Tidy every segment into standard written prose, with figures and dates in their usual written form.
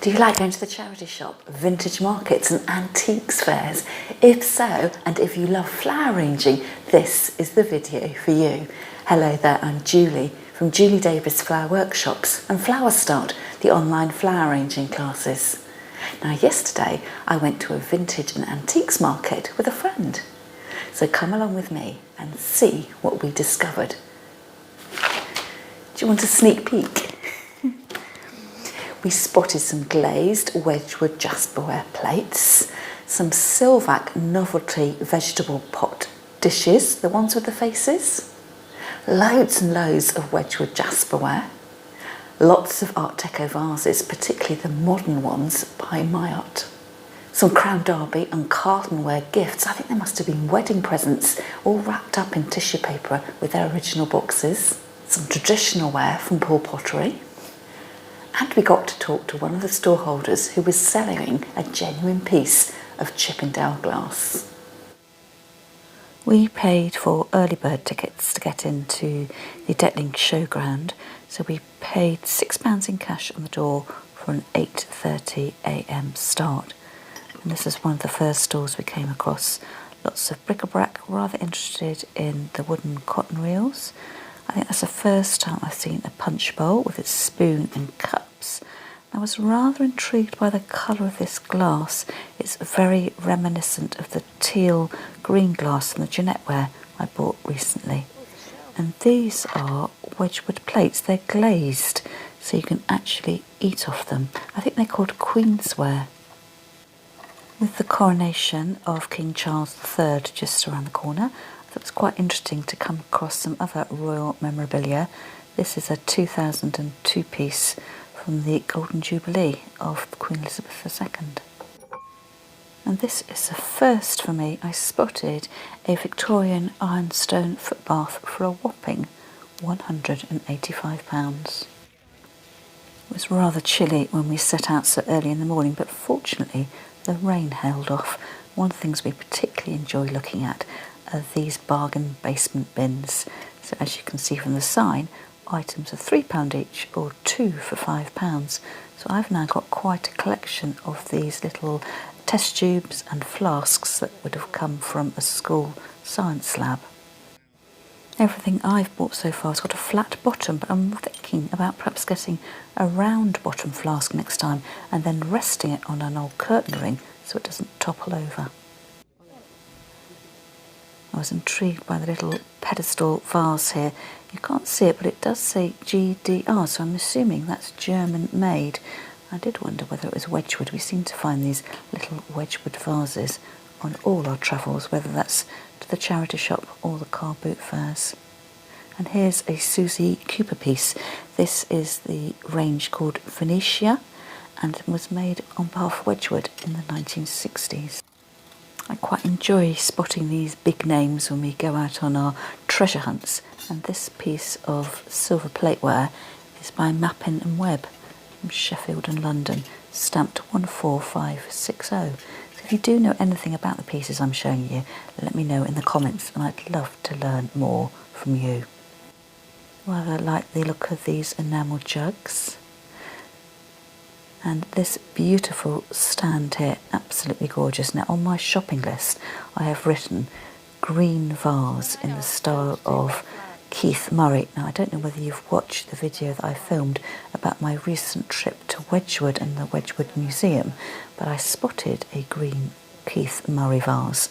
Do you like going to the charity shop, vintage markets and antiques fairs? If so, and if you love flower arranging, this is the video for you. Hello there, I'm Julie from Julie Davis Flower Workshops and Flower Start, the online flower arranging classes. Now yesterday I went to a vintage and antiques market with a friend. So come along with me and see what we discovered. Do you want a sneak peek? We spotted some glazed Wedgwood Jasperware plates, some Silvac novelty vegetable pot dishes, the ones with the faces, loads and loads of Wedgwood Jasperware, lots of Art Deco vases, particularly the modern ones by My Art, some Crown Derby and Carltonware gifts. I think they must have been wedding presents, all wrapped up in tissue paper with their original boxes, some traditional ware from Paul Pottery. And we got to talk to one of the store holders who was selling a genuine piece of Chippendale glass. We paid for early bird tickets to get into the Detling showground, so we paid £6 in cash on the door for an 8:30 a.m. start. And this is one of the first stores we came across. Lots of bric-a-brac, rather interested in the wooden cotton reels. I think that's the first time I've seen a punch bowl with its spoon and cups. I was rather intrigued by the colour of this glass. It's very reminiscent of the teal green glass from the Jeanette-ware I bought recently. And these are Wedgwood plates. They're glazed, so you can actually eat off them. I think they're called Queensware. With the coronation of King Charles III just around the corner, it was quite interesting to come across some other royal memorabilia. This is a 2002 piece from the Golden Jubilee of Queen Elizabeth II. And this is a first for me. I spotted a Victorian ironstone footbath for a whopping £185. It was rather chilly when we set out so early in the morning, but fortunately the rain held off. One of the things we particularly enjoy looking at are these bargain basement bins. So as you can see from the sign, items are £3 each or 2 for £5. So I've now got quite a collection of these little test tubes and flasks that would have come from a school science lab. Everything I've bought so far has got a flat bottom, but I'm thinking about perhaps getting a round bottom flask next time and then resting it on an old curtain ring so it doesn't topple over. I was intrigued by the little pedestal vase here. You can't see it, but it does say GDR, so I'm assuming that's German made. I did wonder whether it was Wedgwood. We seem to find these little Wedgwood vases on all our travels, whether that's to the charity shop or the car boot fairs. And here's a Susie Cooper piece. This is the range called Venetia and was made on behalf of Wedgwood in the 1960s. I quite enjoy spotting these big names when we go out on our treasure hunts, and this piece of silver plateware is by Mappin and Webb from Sheffield and London, stamped 14560. So if you do know anything about the pieces I'm showing you, let me know in the comments and I'd love to learn more from you. Rather like the look of these enamel jugs. And this beautiful stand here, absolutely gorgeous. Now on my shopping list I have written green vase in the style of Keith Murray. Now I don't know whether you've watched the video that I filmed about my recent trip to Wedgwood and the Wedgwood Museum, but I spotted a green Keith Murray vase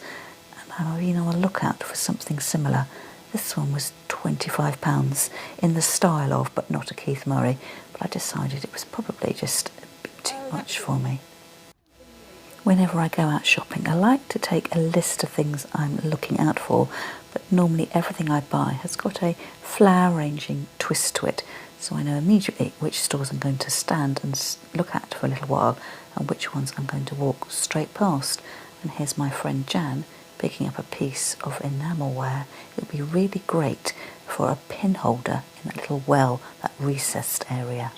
and I've been on the lookout for something similar. This one was £25 in the style of, but not a Keith Murray, but I decided it was probably just too much for me. Whenever I go out shopping, I like to take a list of things I'm looking out for, but normally everything I buy has got a flower arranging twist to it, so I know immediately which stores I'm going to stand and look at for a little while and which ones I'm going to walk straight past. And here's my friend Jan picking up a piece of enamelware. It would be really great for a pin holder in that little well, that recessed area.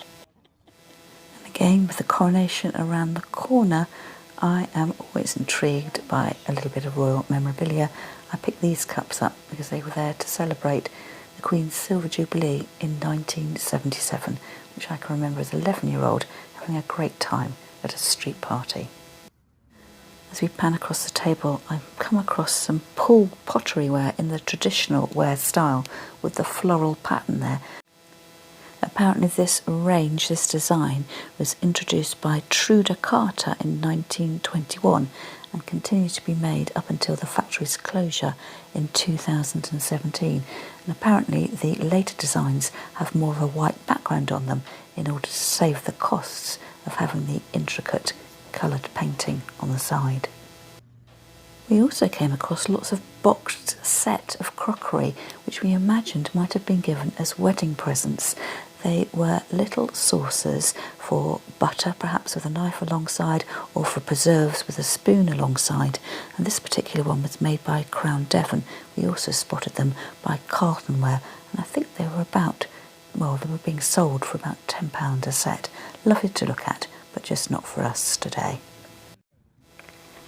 Again, with the coronation around the corner, I am always intrigued by a little bit of royal memorabilia. I picked these cups up because they were there to celebrate the Queen's Silver Jubilee in 1977, which I can remember as an 11-year-old having a great time at a street party. As we pan across the table, I've come across some pull pottery ware in the traditional ware style with the floral pattern there. Apparently this range, this design, was introduced by Truda Carter in 1921 and continued to be made up until the factory's closure in 2017. And apparently the later designs have more of a white background on them in order to save the costs of having the intricate coloured painting on the side. We also came across lots of boxed set of crockery which we imagined might have been given as wedding presents. They were little saucers for butter, perhaps with a knife alongside, or for preserves with a spoon alongside. And this particular one was made by Crown Devon. We also spotted them by Carltonware, and I think they were about, well, they were being sold for about £10 a set. Lovely to look at, but just not for us today.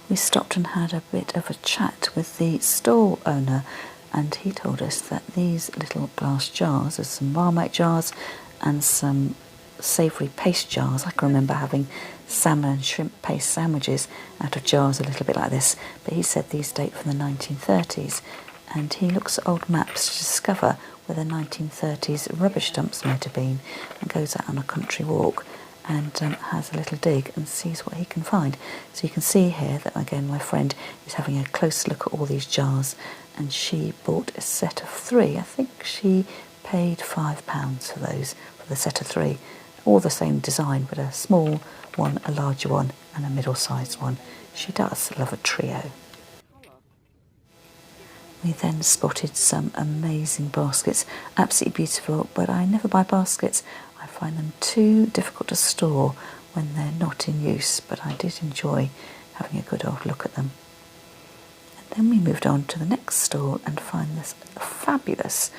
We stopped and had a bit of a chat with the stall owner, and he told us that these little glass jars, there's some Marmite jars and some savoury paste jars. I can remember having salmon and shrimp paste sandwiches out of jars a little bit like this, but he said these date from the 1930s, and he looks at old maps to discover where the 1930s rubbish dumps might have been, and goes out on a country walk and has a little dig and sees what he can find. So you can see here that again my friend is having a close look at all these jars, and she bought a set of 3. I think she paid £5 for those, for the set of 3. All the same design, but a small one, a larger one and a middle-sized one. She does love a trio. We then spotted some amazing baskets, absolutely beautiful, but I never buy baskets. I find them too difficult to store when they're not in use, but I did enjoy having a good old look at them. And then we moved on to the next stall and find this fabulous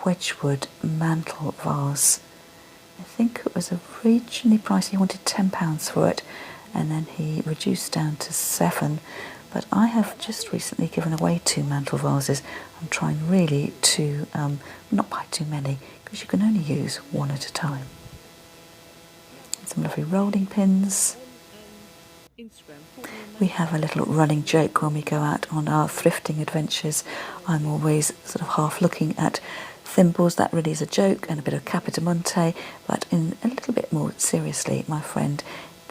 Wedgwood mantle vase. I think it was originally priced, he wanted £10 for it, and then he reduced down to £7. But I have just recently given away 2 mantle vases. I'm trying really to not buy too many, because you can only use one at a time. Some lovely rolling pins. We have a little running joke when we go out on our thrifting adventures. I'm always sort of half looking at thimbles. That really is a joke, and a bit of Capodimonte, but in a little bit more seriously, my friend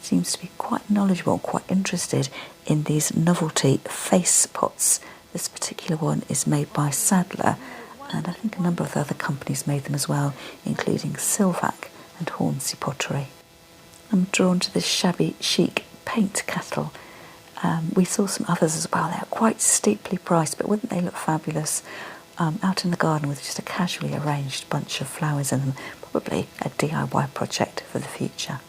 seems to be quite knowledgeable, quite interested in these novelty face pots. This particular one is made by Sadler, and I think a number of other companies made them as well, including Silvac and Hornsey Pottery. I'm drawn to this shabby chic paint kettle. We saw some others as well. They're quite steeply priced, but wouldn't they look fabulous out in the garden with just a casually arranged bunch of flowers in them? Probably a DIY project for the future.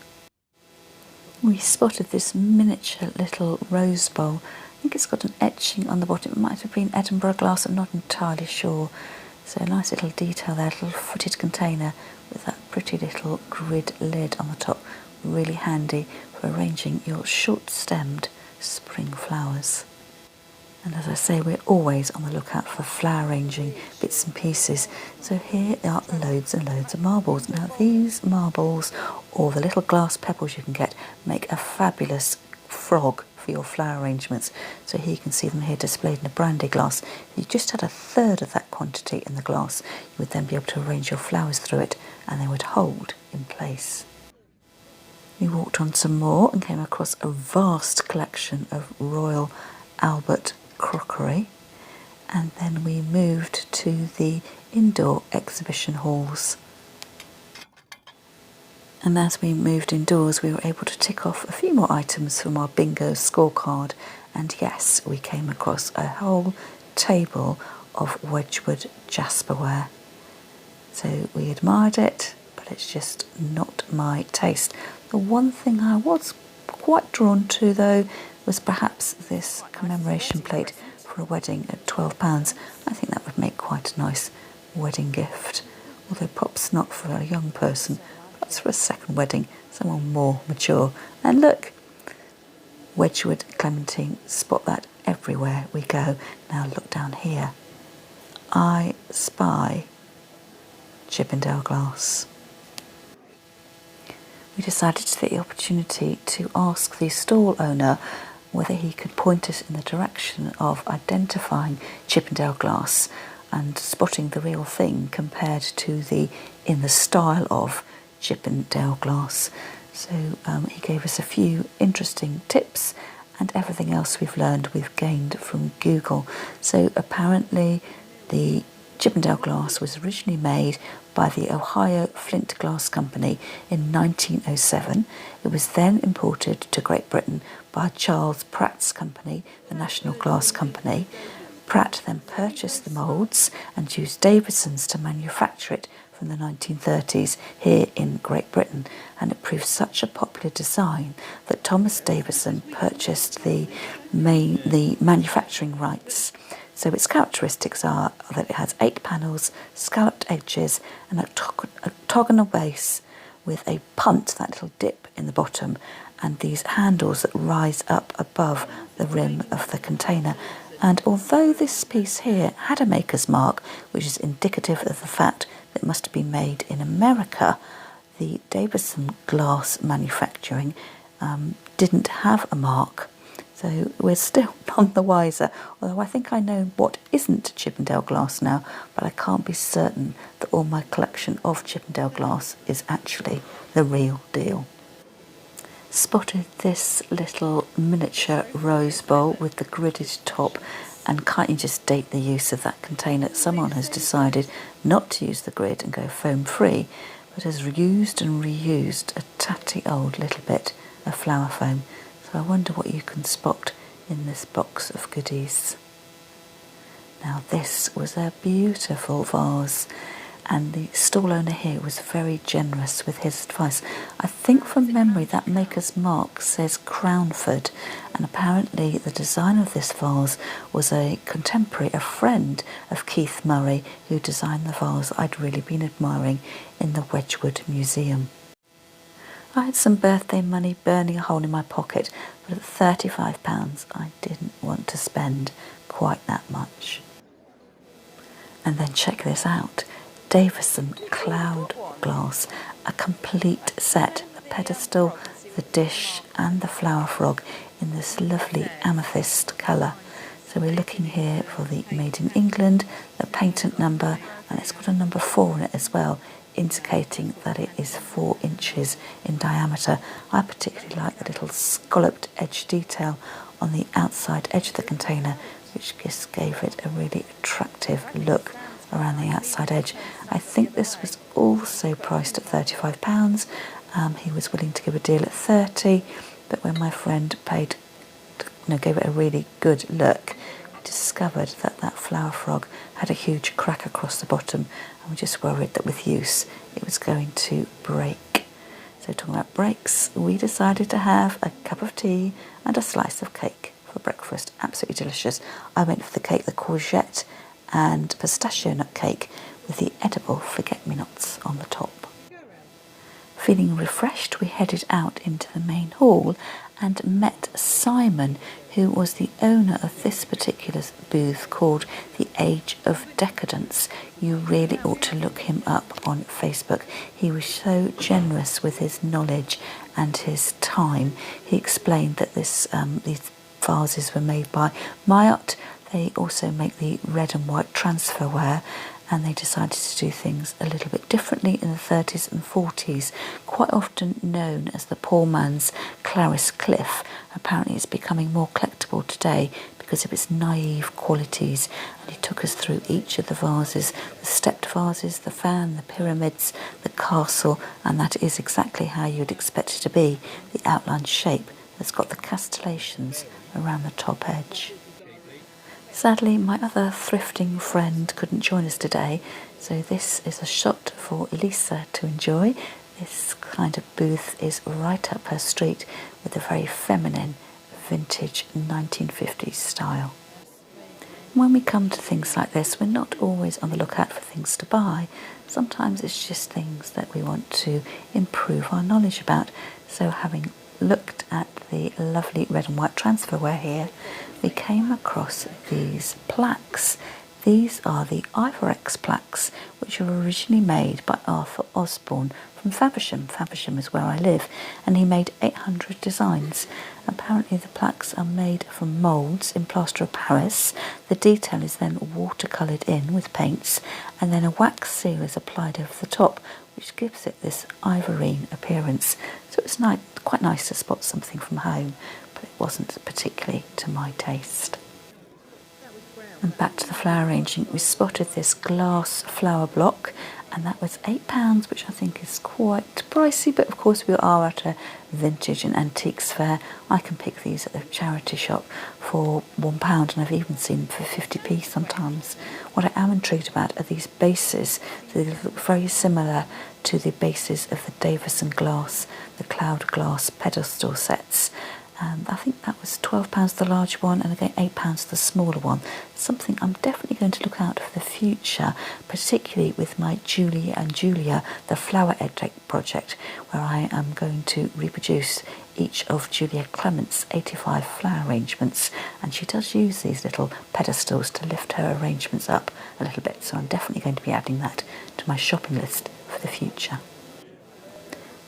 We spotted this miniature little rose bowl. I think it's got an etching on the bottom. It might have been Edinburgh glass, I'm not entirely sure. So a nice little detail there, a little footed container with that pretty little grid lid on the top. Really handy for arranging your short-stemmed spring flowers. And as I say, we're always on the lookout for flower arranging bits and pieces. So here are loads and loads of marbles. Now these marbles, or the little glass pebbles you can get, make a fabulous frog for your flower arrangements. So here you can see them here displayed in a brandy glass. If you just had a third of that quantity in the glass, you would then be able to arrange your flowers through it, and they would hold in place. We walked on some more and came across a vast collection of Royal Albert crockery, and then we moved to the indoor exhibition halls. And as we moved indoors, we were able to tick off a few more items from our bingo scorecard, and yes, we came across a whole table of Wedgwood jasperware. So we admired it, but it's just not my taste. The one thing I was quite drawn to, though, was perhaps this commemoration plate for a wedding at £12. I think that would make quite a nice wedding gift, although perhaps not for a young person, perhaps for a second wedding, someone more mature. And look, Wedgwood Clementine, spot that everywhere we go. Now look down here. I spy Chippendale glass. we decided to take the opportunity to ask the stall owner whether he could point us in the direction of identifying Chippendale glass and spotting the real thing compared to the in the style of Chippendale glass. So he gave us a few interesting tips, and everything else we've learned we've gained from Google. So apparently the Chippendale glass was originally made by the Ohio Flint Glass Company in 1907. It was then imported to Great Britain by Charles Pratt's company, the National Glass Company. Pratt then purchased the moulds and used Davison's to manufacture it from the 1930s here in Great Britain, and it proved such a popular design that Thomas Davison purchased the manufacturing rights. So its characteristics are that it has 8 panels, scalloped edges, and an octagonal base with a punt, that little dip in the bottom, and these handles that rise up above the rim of the container. And although this piece here had a maker's mark, which is indicative of the fact that it must have been made in America, the Davison glass manufacturing didn't have a mark. So we're still none the wiser, although I think I know what isn't Chippendale glass now, but I can't be certain that all my collection of Chippendale glass is actually the real deal. Spotted this little miniature rose bowl with the gridded top, and can't you just date the use of that container? Someone has decided not to use the grid and go foam free, but has used and reused a tatty old little bit of flower foam. So I wonder what you can spot in this box of goodies. Now this was a beautiful vase, and the stall owner here was very generous with his advice. I think from memory that maker's mark says Crownford, and apparently the designer of this vase was a contemporary, a friend of Keith Murray, who designed the vase I'd really been admiring in the Wedgwood Museum. I had some birthday money burning a hole in my pocket, but at £35 I didn't want to spend quite that much. And then check this out. Davison Cloud Glass, a complete set, the pedestal, the dish and the flower frog in this lovely amethyst colour. So we're looking here for the Made in England, the patent number, and it's got a number 4 in it as well, indicating that it is 4 inches in diameter. I particularly like the little scalloped edge detail on the outside edge of the container, which just gave it a really attractive look around the outside edge. I think this was also priced at £35. He was willing to give a deal at 30, but when my friend gave it a really good look, we discovered that that flower frog had a huge crack across the bottom, and we just worried that with use it was going to break. So talking about breaks, we decided to have a cup of tea and a slice of cake for breakfast. Absolutely delicious. I went for the cake, the courgette and pistachio nut cake with the edible forget-me-nots on the top. Feeling refreshed, we headed out into the main hall and met Simon, who was the owner of this particular booth called The Age of Decadence. You really ought to look him up on Facebook. He was so generous with his knowledge and his time. He explained that these vases were made by Mayotte. They also make the red and white transferware, and they decided to do things a little bit differently in the 30s and 40s, quite often known as the poor man's Clarice Cliff. Apparently it's becoming more collectible today because of its naive qualities, and he took us through each of the vases, the stepped vases, the fan, the pyramids, the castle, and that is exactly how you'd expect it to be, the outline shape that's got the castellations around the top edge. Sadly, my other thrifting friend couldn't join us today, so this is a shot for Lisa to enjoy. This kind of booth is right up her street with a very feminine, vintage 1950s style. When we come to things like this, we're not always on the lookout for things to buy. Sometimes it's just things that we want to improve our knowledge about. So having looked at the lovely red and white transferware here, we came across these plaques These are the Ivorex plaques, which were originally made by Arthur Osborne from Faversham. Faversham is where I live, and he made 800 designs. Apparently the plaques are made from moulds in plaster of Paris. The detail is then watercoloured in with paints, and then a wax seal is applied over the top, which gives it this ivorine appearance. So it's quite nice to spot something from home, but it wasn't particularly to my taste. And back to the flower arranging, we spotted this glass flower block, and that was £8, which I think is quite pricey, but of course we are at a vintage and antiques fair. I can pick these at the charity shop for £1, and I've even seen them for 50p sometimes. What I am intrigued about are these bases. They look very similar to the bases of the Davison glass, the cloud glass pedestal sets. I think that was £12 the large one, and again £8 the smaller one. Something I'm definitely going to look out for the future, particularly with my Julie and Julia, the flower edge project, where I am going to reproduce each of Julia Clement's 85 flower arrangements, and she does use these little pedestals to lift her arrangements up a little bit, so I'm definitely going to be adding that to my shopping list for the future.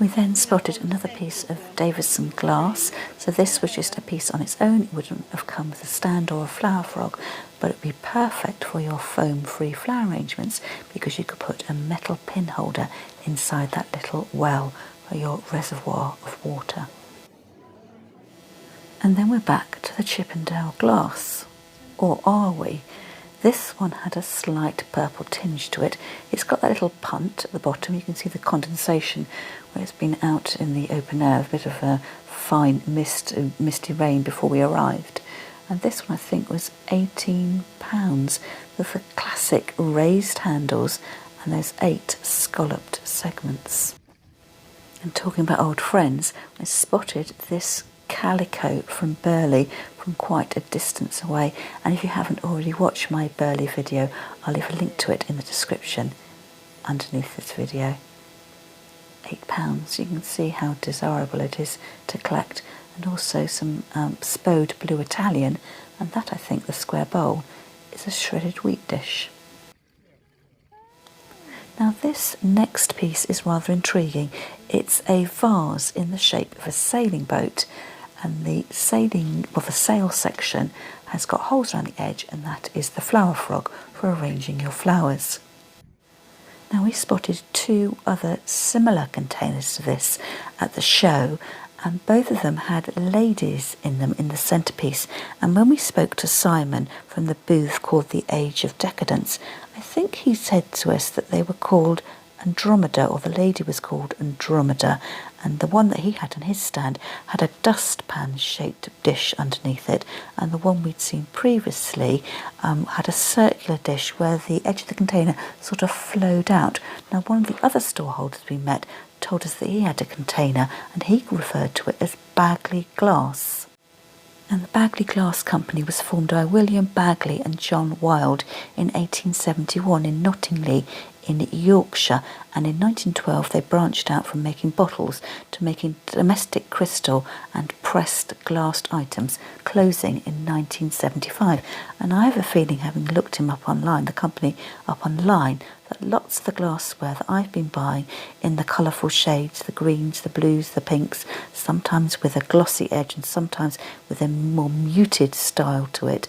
We then spotted another piece of Davison glass. So this was just a piece on its own. It wouldn't have come with a stand or a flower frog, but it would be perfect for your foam-free flower arrangements because you could put a metal pin holder inside that little well for your reservoir of water. And then we're back to the Chippendale glass. Or are we? This one had a slight purple tinge to it. It's got that little punt at the bottom. You can see the condensation where it's been out in the open air, a bit of a fine misty rain before we arrived. And this one I think was £18 with the classic raised handles, and there's 8 scalloped segments. And talking about old friends, I spotted this calico from Burley from quite a distance away, and if you haven't already watched my Burley video, I'll leave a link to it in the description underneath this video. £8, you can see how desirable it is to collect, and also some Spode Blue Italian, and that I think the square bowl is a shredded wheat dish. Now this next piece is rather intriguing. It's a vase in the shape of a sailing boat, and the sail section has got holes around the edge, and that is the flower frog for arranging your flowers. Now we spotted 2 other similar containers to this at the show, and both of them had ladies in them in the centrepiece. And when we spoke to Simon from the booth called The Age of Decadence, I think he said to us that they were called Andromeda, or the lady was called Andromeda, and the one that he had on his stand had a dustpan shaped dish underneath it, and the one we'd seen previously had a circular dish where the edge of the container sort of flowed out. Now one of the other storeholders we met told us that he had a container, and he referred to it as Bagley Glass. And the Bagley Glass Company was formed by William Bagley and John Wilde in 1871 in Nottingley in Yorkshire, and in 1912 they branched out from making bottles to making domestic crystal and pressed glassed items, closing in 1975. And I have a feeling, having looked him up online, the company up online, that lots of the glassware that I've been buying in the colourful shades, the greens, the blues, the pinks, sometimes with a glossy edge and sometimes with a more muted style to it,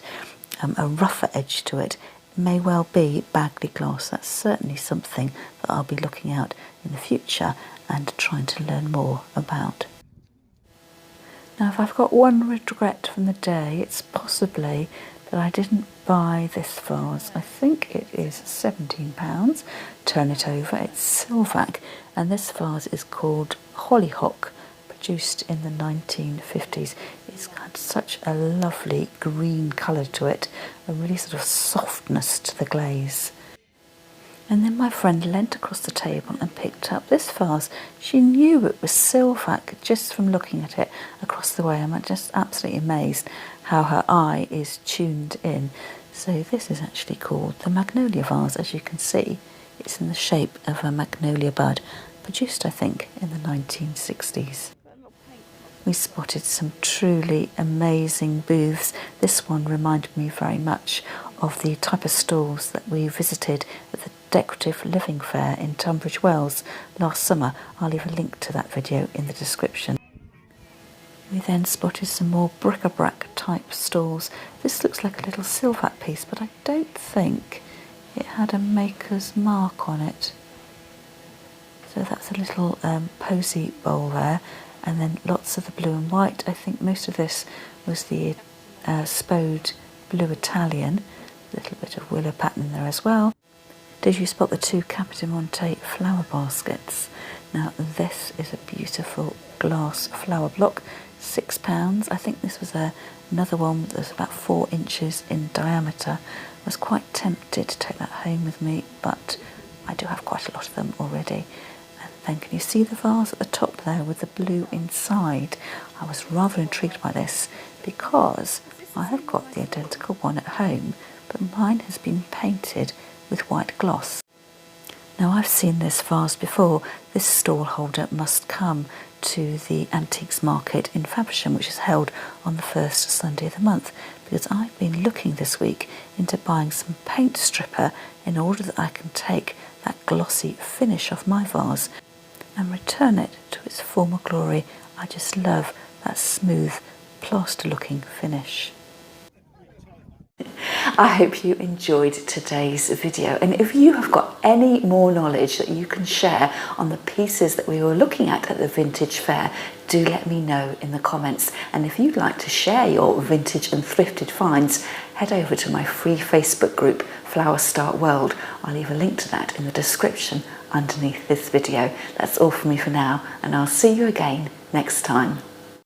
a rougher edge to it, may well be Bagley glass. That's certainly something that I'll be looking out in the future and trying to learn more about. Now, if I've got one regret from the day, it's possibly that I didn't buy this vase. I think it is £17. Turn it over. It's Silvac, and this vase is called Hollyhock, produced in the 1950s. It's got such a lovely green colour to it, a really sort of softness to the glaze. And then my friend leant across the table and picked up this vase. She knew it was Silvac just from looking at it across the way. I'm just absolutely amazed how her eye is tuned in. So this is actually called the Magnolia vase. As you can see, it's in the shape of a magnolia bud, produced I think in the 1960s. We spotted some truly amazing booths. This one reminded me very much of the type of stalls that we visited at the Decorative Living Fair in Tunbridge Wells last summer. I'll leave a link to that video in the description. We then spotted some more bric-a-brac type stalls. This looks like a little silvat piece, but I don't think it had a maker's mark on it. So that's a little posy bowl there, and then lots of the blue and white. I think most of this was the Spode Blue Italian. A little bit of willow pattern in there as well. Did you spot the two Capodimonte flower baskets? Now this is a beautiful glass flower block, £6. I think this was another one that was about 4 inches in diameter. I was quite tempted to take that home with me, but I do have quite a lot of them already. And then can you see the vase at the top there with the blue inside? I was rather intrigued by this because I have got the identical one at home, but mine has been painted with white gloss. Now I've seen this vase before. This stall holder must come to the antiques market in Faversham, which is held on the first Sunday of the month, because I've been looking this week into buying some paint stripper in order that I can take that glossy finish off my vase and return it to its former glory. I just love that smooth plaster looking finish. I hope you enjoyed today's video, and if you have got any more knowledge that you can share on the pieces that we were looking at the vintage fair, do let me know in the comments. And if you'd like to share your vintage and thrifted finds, head over to my free Facebook group Flower Start World. I'll leave a link to that in the description underneath this video. That's all from me for now, and I'll see you again next time.